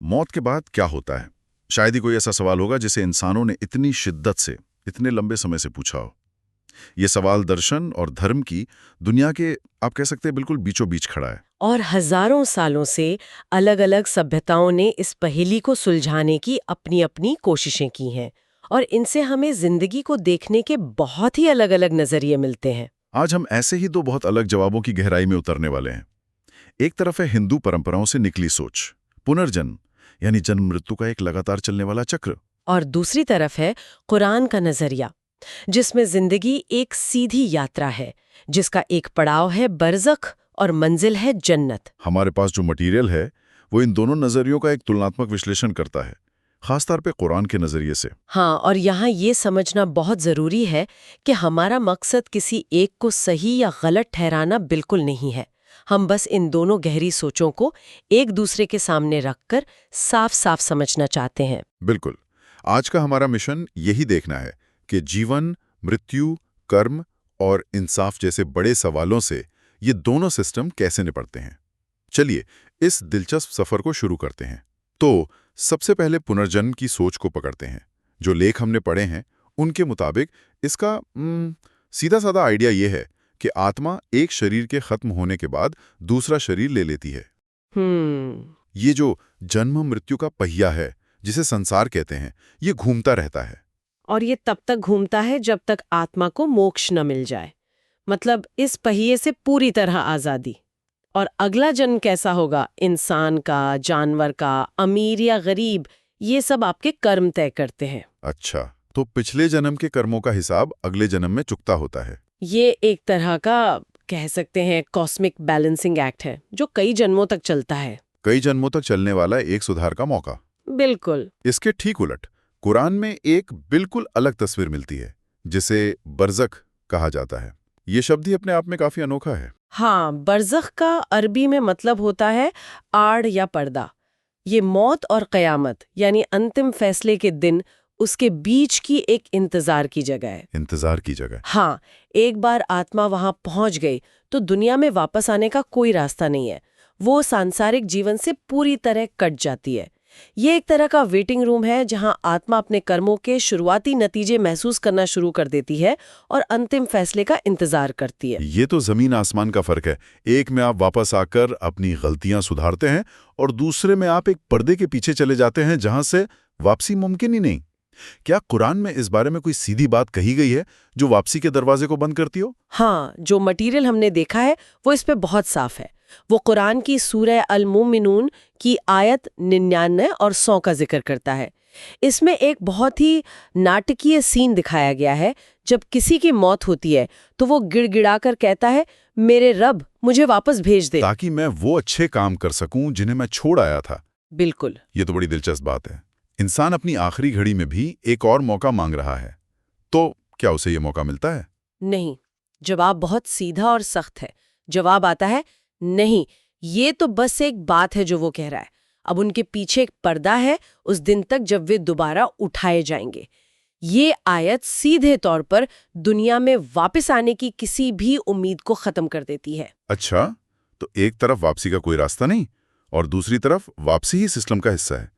मौत के बाद क्या होता है? शायद ही कोई ऐसा सवाल होगा जिसे इंसानों ने इतनी शिद्दत से, इतने लंबे समय से पूछा हो। ये सवाल दर्शन और धर्म की दुनिया के, आप कह सकते हैं, बिल्कुल बीचों बीच खड़ा है। और हजारों सालों से अलग-अलग सभ्यताओं ने इस पहेली को सुलझाने की अपनी-अपनी कोशिशें की हैं और इनसे हमें जिंदगी को देखने के बहुत ही अलग-अलग नजरिए मिलते हैं। आज हम ऐसे ही दो बहुत अलग जवाबों की गहराई में उतरने वाले हैं। एक तरफ है हिंदू परंपराओं से निकली सोच, पुनर्जन्म, यानी जन्म मृत्यु का एक लगातार चलने वाला चक्र। और दूसरी तरफ है कुरान का नजरिया, जिसमें जिंदगी एक सीधी यात्रा है, जिसका एक पड़ाव है बरज़ख और मंजिल है जन्नत। हमारे पास जो मटीरियल है वो इन दोनों नजरियों का एक तुलनात्मक विश्लेषण करता है, खासतौर पे कुरान के नजरिए से। हाँ, और यहाँ ये समझना बहुत जरूरी है कि हमारा मकसद किसी एक को सही या गलत ठहराना बिल्कुल नहीं है। हम बस इन दोनों गहरी सोचों को एक दूसरे के सामने रखकर साफ साफ समझना चाहते हैं। बिल्कुल। आज का हमारा मिशन यही देखना है कि जीवन, मृत्यु, कर्म और इंसाफ जैसे बड़े सवालों से ये दोनों सिस्टम कैसे निपटते हैं। चलिए इस दिलचस्प सफर को शुरू करते हैं। तो सबसे पहले पुनर्जन्म की सोच को पकड़ते हैं। जो लेख हमने पढ़े हैं उनके मुताबिक इसका सीधा साधा आइडिया ये है कि आत्मा एक शरीर के खत्म होने के बाद दूसरा शरीर ले लेती है। हम्म। ये जो जन्म मृत्यु का पहिया है, जिसे संसार कहते हैं, ये घूमता रहता है। और ये तब तक घूमता है जब तक आत्मा को मोक्ष न मिल जाए, मतलब इस पहिए से पूरी तरह आजादी। और अगला जन्म कैसा होगा, इंसान का, जानवर का, अमीर या गरीब, ये सब आपके कर्म तय करते हैं। अच्छा, तो पिछले जन्म के कर्मों का हिसाब अगले जन्म में चुकता होता है। ये एक तरह का, कह सकते हैं, कॉस्मिक बैलेंसिंग एक्ट है जो कई जन्मों तक चलता है। कई जन्मों तक चलने वाला एक सुधार का मौका। बिल्कुल। इसके ठीक उलट कुरान में एक बिल्कुल अलग तस्वीर मिलती है, जिसे बरज़ख कहा जाता है। ये शब्द ही अपने आप में काफी अनोखा है। हाँ, बरज़ख का अरबी में मतलब होता है आड़ या पर्दा। ये मौत और क़यामत, यानी अंतिम फैसले के दिन, उसके बीच की एक इंतजार की जगह है। इंतजार की जगह। हाँ, एक बार आत्मा वहां पहुंच गई तो दुनिया में वापस आने का कोई रास्ता नहीं है। वो सांसारिक जीवन से पूरी तरह कट जाती है। ये एक तरह का वेटिंग रूम है जहां आत्मा अपने कर्मों के शुरुआती नतीजे महसूस करना शुरू कर देती है और अंतिम फैसले का इंतजार करती है। ये तो जमीन आसमान का फर्क है। एक में आप वापस आकर अपनी गलतियां सुधारते हैं और दूसरे में आप एक पर्दे के पीछे चले जाते हैं जहां से वापसी मुमकिन ही नहीं। क्या कुरान में इस बारे में कोई सीधी बात कही गई है जो वापसी के दरवाजे को बंद करती हो? हाँ, जो मटेरियल हमने देखा है वो इस पे बहुत साफ है। वो कुरान की सूरह अल-मुमिनून की आयत 99 और 100 का जिक्र करता है। इसमें एक बहुत ही नाटकीय सीन दिखाया गया है। जब किसी की मौत होती है तो वो गिड़गिड़ाकर कहता है, मेरे रब, मुझे वापस भेज दे, ताकि मैं वो अच्छे काम कर सकूं जिन्हें मैं छोड़ आया था। बिल्कुल। ये तो बड़ी दिलचस्प बात है। इंसान अपनी आखिरी घड़ी में भी एक और मौका मांग रहा है, तो क्या उसे ये मौका मिलता है? नहीं, जवाब बहुत सीधा और सख्त है। जवाब आता है नहीं, ये तो बस एक बात है जो वो कह रहा है। अब उनके पीछे एक पर्दा है उस दिन तक जब वे दोबारा उठाए जाएंगे। ये आयत सीधे तौर पर दुनिया में वापस आने की किसी भी उम्मीद को खत्म कर देती है। अच्छा, तो एक तरफ वापसी का कोई रास्ता नहीं और दूसरी तरफ वापसी ही सिस्टम का हिस्सा है।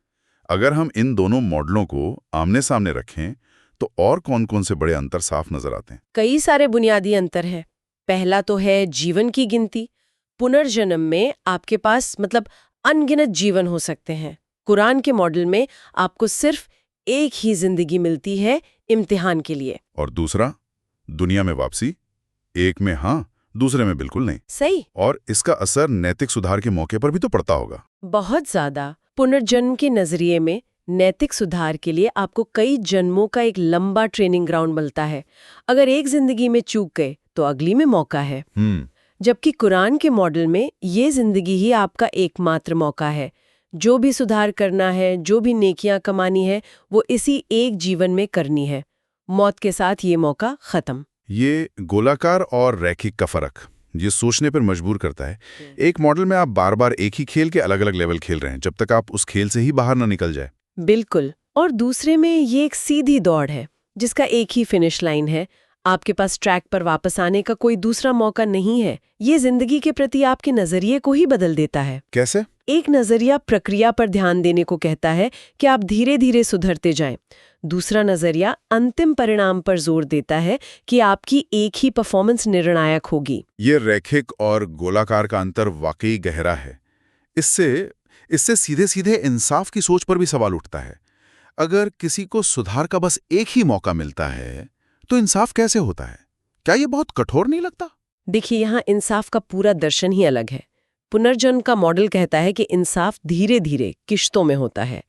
अगर हम इन दोनों मॉडलों को आमने सामने रखें तो और कौन-कौन से बड़े अंतर साफ नजर आते हैं? कई सारे बुनियादी अंतर है। पहला तो है जीवन की गिनती। पुनर्जन्म में आपके पास मतलब अनगिनत जीवन हो सकते हैं। कुरान के मॉडल में आपको सिर्फ एक ही जिंदगी मिलती है इम्तिहान के लिए। और दूसरा, दुनिया में वापसी, एक में हाँ, दूसरे में बिल्कुल नहीं। सही। और इसका असर नैतिक सुधार के मौके पर भी तो पड़ता होगा। बहुत ज्यादा। पुनर्जन्म के नजरिए में नैतिक सुधार के लिए आपको कई जन्मों का एक लंबा ट्रेनिंग ग्राउंड मिलता है। अगर एक जिंदगी में चूक गए तो अगली में मौका है। जबकि कुरान के मॉडल में ये जिंदगी ही आपका एकमात्र मौका है। जो भी सुधार करना है, जो भी नेकियां कमानी है, वो इसी एक जीवन में करनी है। मौत के साथ ये मौका खत्म। ये गोलाकार और रैखिक का फर्क ये सोचने पर मजबूर करता है। एक मॉडल में आप बार बार एक ही खेल के अलग अलग लेवल खेल रहे हैं जब तक आप उस खेल से ही बाहर ना निकल जाए। बिल्कुल। और दूसरे में ये एक सीधी दौड़ है जिसका एक ही फिनिश लाइन है, आपके पास ट्रैक पर वापस आने का कोई दूसरा मौका नहीं है। ये जिंदगी के प्रति आपके नजरिए को ही बदल देता है। कैसे? एक नजरिया प्रक्रिया पर ध्यान देने को कहता है कि आप धीरे धीरे सुधरते जाएं। दूसरा नजरिया अंतिम परिणाम पर जोर देता है कि आपकी एक ही परफॉर्मेंस निर्णायक होगी। ये रैखिक और गोलाकार का अंतर वाकई गहरा है। इससे सीधे सीधे इंसाफ की सोच पर भी सवाल उठता है। अगर किसी को सुधार का बस एक ही मौका मिलता है तो इंसाफ कैसे होता है? क्या ये बहुत कठोर नहीं लगता? देखिए, यहाँ इंसाफ का पूरा दर्शन ही अलग है। पुनर्जन्म का मॉडल कहता है कि इंसाफ धीरे धीरे किश्तों में होता है।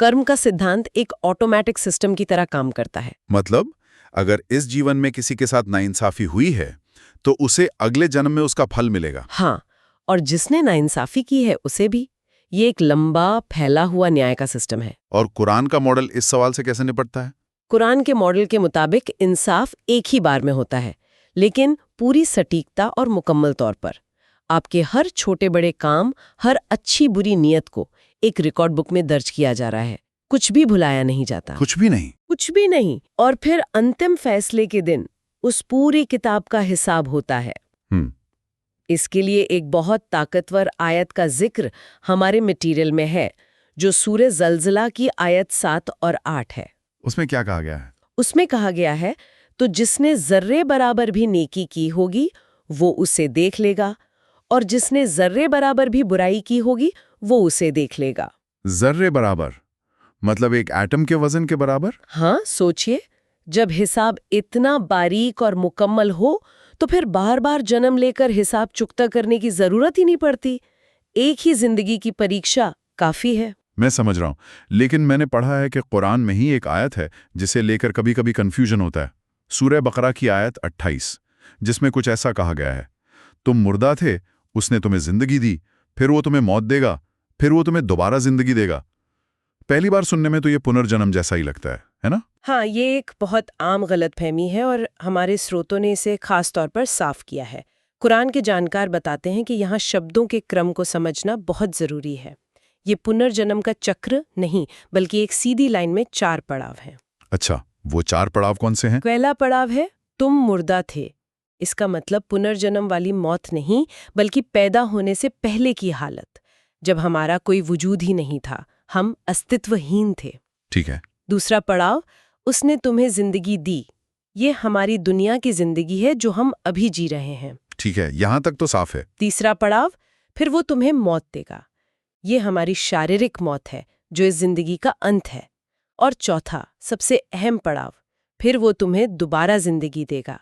कर्म का सिद्धांत एक ऑटोमेटिक सिस्टम की तरह काम करता है। मतलब अगर इस जीवन में किसी के साथ नाइंसाफी हुई है तो उसे अगले जन्म में उसका फल मिलेगा। हाँ, और जिसने नाइंसाफी की है उसे भी। ये एक लंबा फैला हुआ न्याय का सिस्टम है। और कुरान का मॉडल इस सवाल से कैसे निपटता है? कुरान के मॉडल के मुताबिक इंसाफ एक ही बार में होता है, लेकिन पूरी सटीकता और मुकम्मल तौर पर। आपके हर छोटे बड़े काम, हर अच्छी बुरी नीयत को एक रिकॉर्ड बुक में दर्ज किया जा रहा है। कुछ भी भुलाया नहीं जाता। कुछ भी नहीं? कुछ भी नहीं। और फिर अंतिम फैसले के दिन उस पूरी किताब का हिसाब होता है। इसके लिए एक बहुत ताकतवर आयत का जिक्र हमारे मटेरियल में है, जो सूरह ज़ल्ज़ला की आयत 7 और 8 है। उसमें क्या कहा गया है? उसमें कहा गया है, तो जिसने जर्रे बराबर भी नेकी की होगी वो उसे देख लेगा, और जिसने जर्रे बराबर भी बुराई की होगी वो उसे देख लेगा। जर्रे बराबर मतलब एक एटम के वजन के बराबर? हाँ, सोचिए, जब हिसाब इतना बारीक और मुकम्मल हो तो फिर बार बार जन्म लेकर हिसाब चुकता करने की जरूरत ही नहीं पड़ती। एक ही जिंदगी की परीक्षा काफी है। मैं समझ रहा हूं, लेकिन मैंने पढ़ा है कि कुरान में ही एक आयत है जिसे लेकर कभी कभी कंफ्यूजन होता है। सूरह बकरा की आयत 28, जिसमें कुछ ऐसा कहा गया है, तुम मुर्दा थे, उसने तुम्हें जिंदगी दी, फिर वो तुम्हें मौत देगा, फिर वो तुम्हें दोबारा जिंदगी देगा। पहली बार सुनने में तो ये पुनर्जन्म जैसा ही लगता है ना? हाँ, ये एक बहुत आम गलतफहमी है और हमारे स्रोतों ने इसे खास तौर पर साफ किया है। कुरान के जानकार बताते हैं कि यहाँ शब्दों के क्रम को समझना बहुत जरूरी है। ये पुनर्जन्म का चक्र नहीं, बल्कि एक सीधी लाइन में 4 पड़ाव हैं। अच्छा, वो 4 पड़ाव कौन से हैं? पहला पड़ाव है तुम मुर्दा थे। इसका मतलब पुनर्जन्म वाली मौत नहीं, बल्कि पैदा होने से पहले की हालत, जब हमारा कोई वजूद ही नहीं था, हम अस्तित्वहीन थे। ठीक है। दूसरा पड़ाव, उसने तुम्हें जिंदगी दी। ये हमारी दुनिया की जिंदगी है जो हम अभी जी रहे हैं। ठीक है, यहां तक तो साफ है। तीसरा पड़ाव, फिर वो तुम्हें मौत देगा। ये हमारी शारीरिक मौत है जो इस जिंदगी का अंत है। और चौथा, सबसे अहम पड़ाव, फिर वो तुम्हें दोबारा जिंदगी देगा।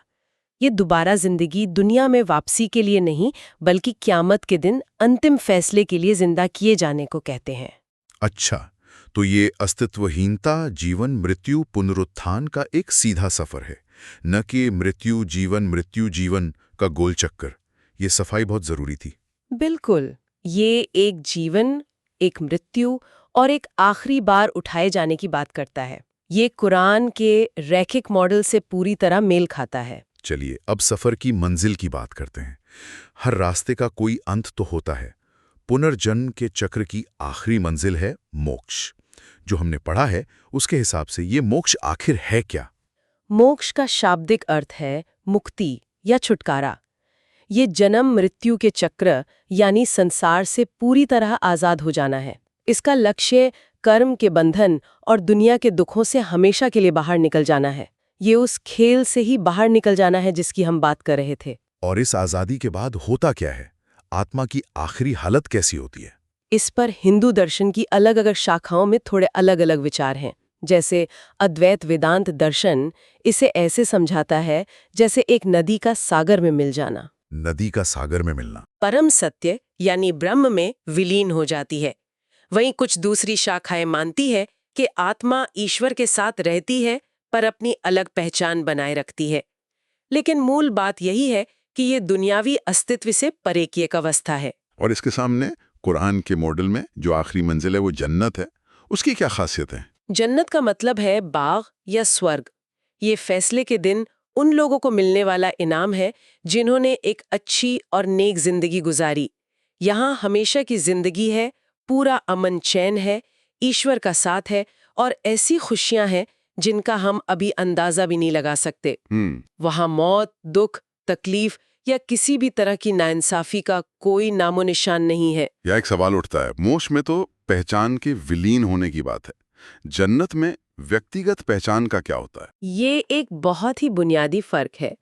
ये दोबारा जिंदगी दुनिया में वापसी के लिए नहीं, बल्कि क़यामत के दिन अंतिम फैसले के लिए जिंदा किए जाने को कहते हैं। अच्छा, तो ये अस्तित्वहीनता, जीवन, मृत्यु, पुनरुत्थान का एक सीधा सफर है, न कि मृत्यु जीवन का गोल चक्कर। ये सफाई बहुत जरूरी थी। बिल्कुल, ये एक जीवन, एक मृत्यु और एक आखिरी बार उठाए जाने की बात करता है। ये कुरान के रैखिक मॉडल से पूरी तरह मेल खाता है। चलिए, अब सफर की मंजिल की बात करते हैं। हर रास्ते का कोई अंत तो होता है। पुनर्जन्म के चक्र की आखिरी मंजिल है मोक्ष। जो हमने पढ़ा है उसके हिसाब से ये मोक्ष आखिर है क्या? मोक्ष का शाब्दिक अर्थ है मुक्ति या छुटकारा। ये जन्म मृत्यु के चक्र यानी संसार से पूरी तरह आजाद हो जाना है। इसका लक्ष्य कर्म के बंधन और दुनिया के दुखों से हमेशा के लिए बाहर निकल जाना है। ये उस खेल से ही बाहर निकल जाना है जिसकी हम बात कर रहे थे। और इस आजादी के बाद होता क्या है? आत्मा की आखिरी हालत कैसी होती है? इस पर हिंदू दर्शन की अलग अलग शाखाओं में थोड़े अलग अलग विचार हैं। जैसे अद्वैत वेदांत दर्शन इसे ऐसे समझाता है जैसे एक नदी का सागर में मिल जाना। नदी का सागर में मिलना परम सत्य यानी ब्रह्म में विलीन हो जाती है। वहीं कुछ दूसरी शाखाएं मानती है कि आत्मा ईश्वर के साथ रहती है पर अपनी अलग पहचान बनाए रखती है। लेकिन मूल बात यही है कि ये दुनियावी अस्तित्व से परे की एक अवस्था है। और इसके सामने कुरान के मॉडल में जो आखिरी मंजिल है वो जन्नत है। उसकी क्या खासियत है? जन्नत का मतलब है बाग या स्वर्ग। ये फैसले के दिन उन लोगों को मिलने वाला इनाम है जिन्होंने एक अच्छी और नेक जिंदगी गुजारी। यहाँ हमेशा की जिंदगी है, पूरा अमन चैन है, ईश्वर का साथ है और ऐसी खुशियां हैं जिनका हम अभी अंदाजा भी नहीं लगा सकते। हम्म। वहां मौत, दुख, तकलीफ या किसी भी तरह की नाइंसाफी का कोई नामो निशान नहीं है। यह एक सवाल उठता है, मोक्ष में तो पहचान के विलीन होने की बात है, जन्नत में व्यक्तिगत पहचान का क्या होता है? ये एक बहुत ही बुनियादी फर्क है।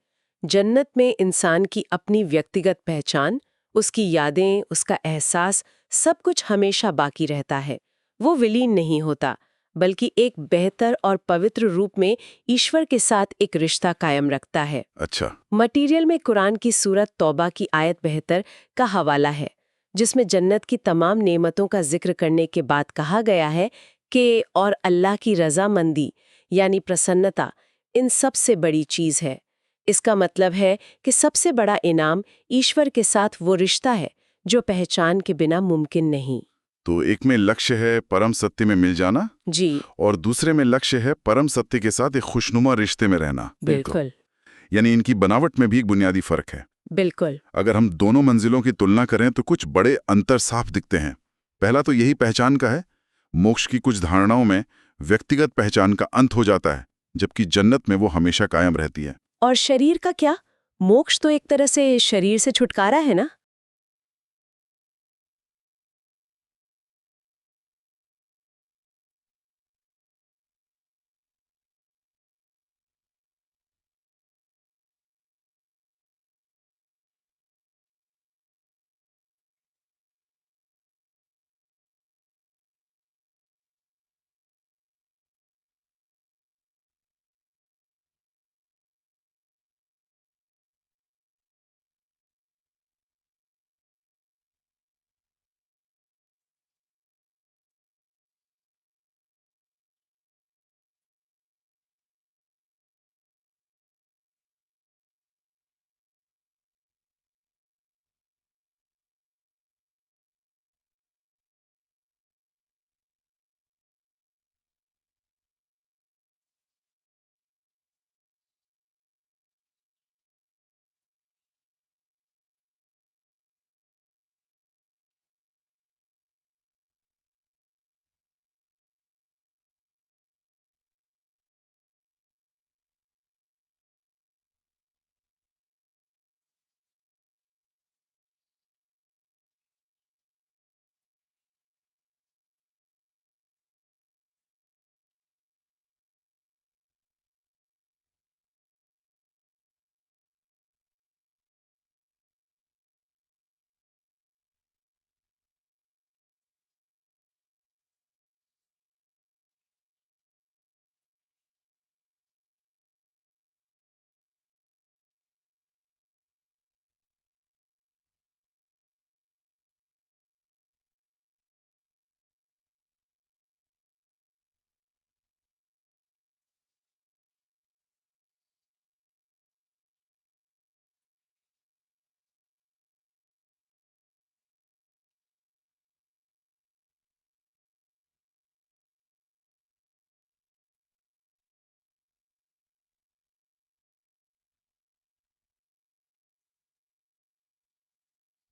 जन्नत में इंसान की अपनी व्यक्तिगत पहचान, उसकी यादें, उसका एहसास, सब कुछ हमेशा बाकी रहता है। वो विलीन नहीं होता, बल्कि एक बेहतर और पवित्र रूप में ईश्वर के साथ एक रिश्ता कायम रखता है। अच्छा। मटीरियल में कुरान की सूरत तौबा की आयत 72 का हवाला है, जिसमें जन्नत की तमाम नेमतों का जिक्र करने के बाद कहा गया है कि और अल्लाह की रजामंदी यानी प्रसन्नता इन सबसे बड़ी चीज है। इसका मतलब है कि सबसे बड़ा इनाम ईश्वर के साथ वो रिश्ता है जो पहचान के बिना मुमकिन नहीं। तो एक में लक्ष्य है परम सत्य में मिल जाना, जी और दूसरे में लक्ष्य है परम सत्य के साथ एक खुशनुमा रिश्ते में रहना। बिल्कुल यानी इनकी बनावट में भी एक बुनियादी फर्क है। बिल्कुल। अगर हम दोनों मंजिलों की तुलना करें तो कुछ बड़े अंतर साफ दिखते हैं। पहला तो यही पहचान का है। मोक्ष की कुछ धारणाओं में व्यक्तिगत पहचान का अंत हो जाता है, जबकि जन्नत में वो हमेशा कायम रहती है। और शरीर का क्या? मोक्ष तो एक तरह से शरीर से छुटकारा है ना।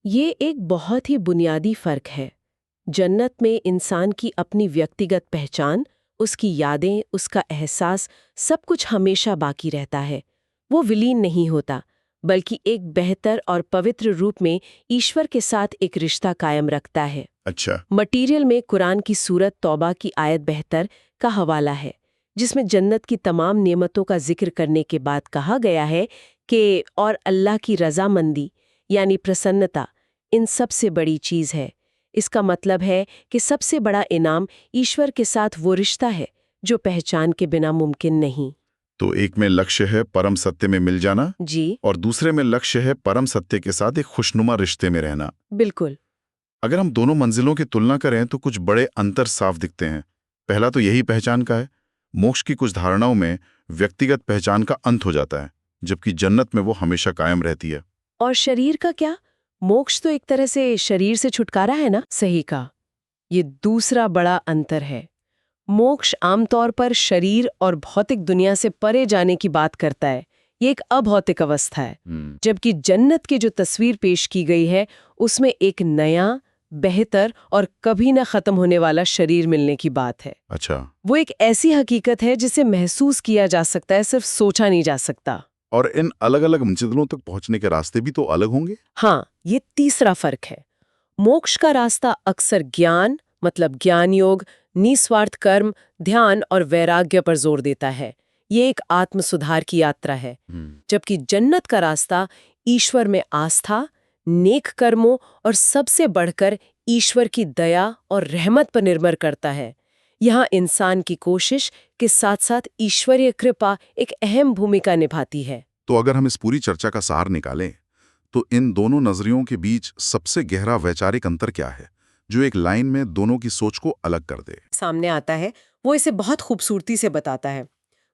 ये एक बहुत ही बुनियादी फर्क है। जन्नत में इंसान की अपनी व्यक्तिगत पहचान, उसकी यादें, उसका एहसास, सब कुछ हमेशा बाकी रहता है। वो विलीन नहीं होता, बल्कि एक बेहतर और पवित्र रूप में ईश्वर के साथ एक रिश्ता कायम रखता है। अच्छा। मटीरियल में कुरान की सूरत तौबा की आयत 72 का हवाला है, जिसमें जन्नत की तमाम नेमतों का जिक्र करने के बाद कहा गया है कि और अल्लाह की रजामंदी यानी प्रसन्नता इन सबसे बड़ी चीज है। इसका मतलब है कि सबसे बड़ा इनाम ईश्वर के साथ वो रिश्ता है जो पहचान के बिना मुमकिन नहीं। तो एक में लक्ष्य है परम सत्य में मिल जाना, जी और दूसरे में लक्ष्य है परम सत्य के साथ एक खुशनुमा रिश्ते में रहना। बिल्कुल। अगर हम दोनों मंजिलों की तुलना करें तो कुछ बड़े अंतर साफ दिखते हैं। पहला तो यही पहचान का है। मोक्ष की कुछ धारणाओं में व्यक्तिगत पहचान का अंत हो जाता है, जबकि जन्नत में वो हमेशा कायम रहती है। और शरीर का क्या? मोक्ष तो एक तरह से शरीर से छुटकारा है ना। सही कहा। ये दूसरा बड़ा अंतर है। मोक्ष आमतौर पर शरीर और भौतिक दुनिया से परे जाने की बात करता है। ये एक अभौतिक अवस्था है। जबकि जन्नत की जो तस्वीर पेश की गई है उसमें एक नया, बेहतर और कभी न खत्म होने वाला शरीर मिलने की बात है। अच्छा। वो एक ऐसी हकीकत है जिसे महसूस किया जा सकता है, सिर्फ सोचा नहीं जा सकता। और इन अलग अलग मंजिलों तक पहुंचने के रास्ते भी तो अलग होंगे। हाँ, ये तीसरा फर्क है। मोक्ष का रास्ता अक्सर ज्ञान, मतलब ज्ञान योग, निस्वार्थ कर्म, ध्यान और वैराग्य पर जोर देता है। ये एक आत्म सुधार की यात्रा है। जबकि जन्नत का रास्ता ईश्वर में आस्था, नेक कर्मों और सबसे बढ़कर ईश्वर की दया और रहमत पर निर्भर करता है। यहाँ इंसान की कोशिश के साथ साथ ईश्वरीय कृपा एक अहम भूमिका निभाती है। तो अगर हम इस पूरी चर्चा का सार निकालें तो इन दोनों नजरियों के बीच सबसे गहरा वैचारिक अंतर क्या है जो एक लाइन में दोनों की सोच को अलग कर दे? सामने आता है, वो इसे बहुत खूबसूरती से बताता है।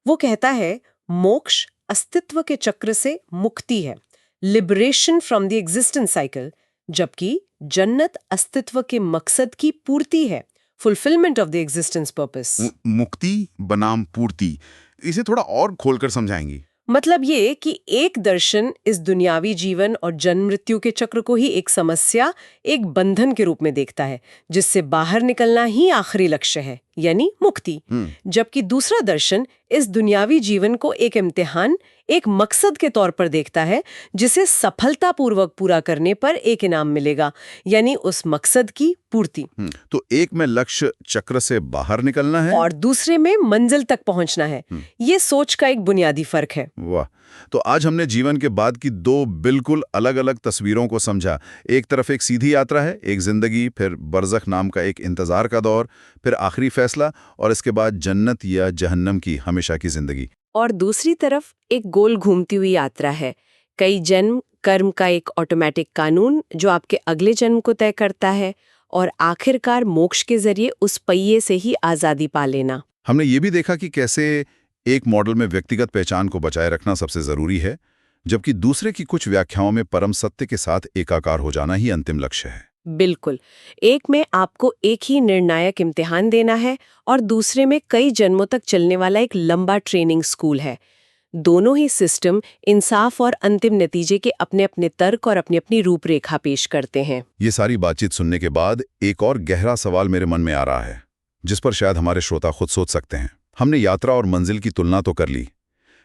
वो कहता है, मोक्ष अस्तित्व के चक्र से मुक्ति है, liberation from the existence cycle, जबकि जन्नत अस्तित्व के मकसद की पूर्ति है, fulfilment of the existence purpose. मुक्ति बनाम पूर्ति, इसे थोड़ा और खोलकर समझाएंगी? मतलब ये कि एक दर्शन इस दुनियावी जीवन और जन्म मृत्यु के चक्र को ही एक समस्या, एक बंधन के रूप में देखता है, जिससे बाहर निकलना ही आखिरी लक्ष्य है, यानी मुक्ति। जबकि दूसरा दर्शन इस दुनियावी जीवन को एक इम्तिहान, एक मकसद के तौर पर देखता है, जिसे सफलतापूर्वक पूरा करने पर एक इनाम मिलेगा, यानी उस मकसद की पूर्ति। तो एक में लक्ष्य चक्र से बाहर निकलना है और दूसरे में मंजिल तक पहुंचना है। ये सोच का एक बुनियादी फर्क है। वाह। तो आज हमने जीवन के बाद की दो बिल्कुल अलग अलग तस्वीरों को समझा। एक तरफ एक सीधी यात्रा है, एक जिंदगी, फिर बरज़ख नाम का एक इंतजार का दौर, फिर आखिरी फैसला, और इसके बाद जन्नत या जहन्नम की हमेशा की जिंदगी। और दूसरी तरफ एक गोल घूमती हुई यात्रा है, कई जन्म कर्म का एक ऑटोमेटिक कानून जो आपके अगले जन्म को तय करता है, और आखिरकार मोक्ष के जरिए उस पहिए से ही आजादी पा लेना। हमने ये भी देखा कि कैसे एक मॉडल में व्यक्तिगत पहचान को बचाए रखना सबसे जरूरी है, जबकि दूसरे की कुछ व्याख्याओं में परम सत्य के साथ एकाकार हो जाना ही अंतिम लक्ष्य है। बिल्कुल, एक में आपको एक ही निर्णायक इम्तिहान देना है और दूसरे में कई जन्मों तक चलने वाला एक लंबा ट्रेनिंग स्कूल है। दोनों ही सिस्टम इंसाफ और अंतिम नतीजे के अपने अपने तर्क और अपनी अपनी रूपरेखा पेश करते हैं। ये सारी बातचीत सुनने के बाद एक और गहरा सवाल मेरे मन में आ रहा है, जिस पर शायद हमारे श्रोता खुद सोच सकते हैं। हमने यात्रा और मंजिल की तुलना तो कर ली,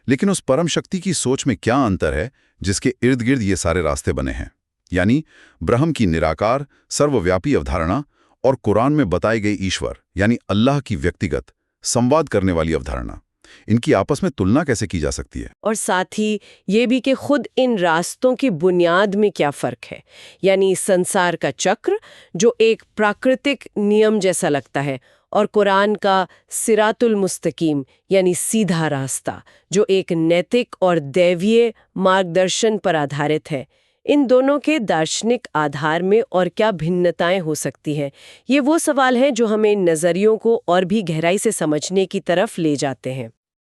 लेकिन उस परम शक्ति की सोच में क्या अंतर है जिसके इर्द गिर्द ये सारे रास्ते बने हैं? यानी ब्रह्म की निराकार सर्वव्यापी अवधारणा और कुरान में बताई गई ईश्वर यानी अल्लाह की व्यक्तिगत संवाद करने वाली अवधारणा, इनकी आपस में तुलना कैसे की जा सकती है? और साथ ही ये भी कि खुद इन रास्तों की बुनियाद में क्या फर्क है। यानी संसार का चक्र जो एक प्राकृतिक नियम जैसा लगता है, और कुरान का सिरातुल मुस्तकीम यानी सीधा रास्ता जो एक नैतिक और दैवीय मार्गदर्शन पर आधारित है। इन दोनों के दार्शनिक आधार में और क्या भिन्नताएं हो सकती हैं, ये वो सवाल हैं जो हमें इन नज़रियों को और भी गहराई से समझने की तरफ ले जाते हैं।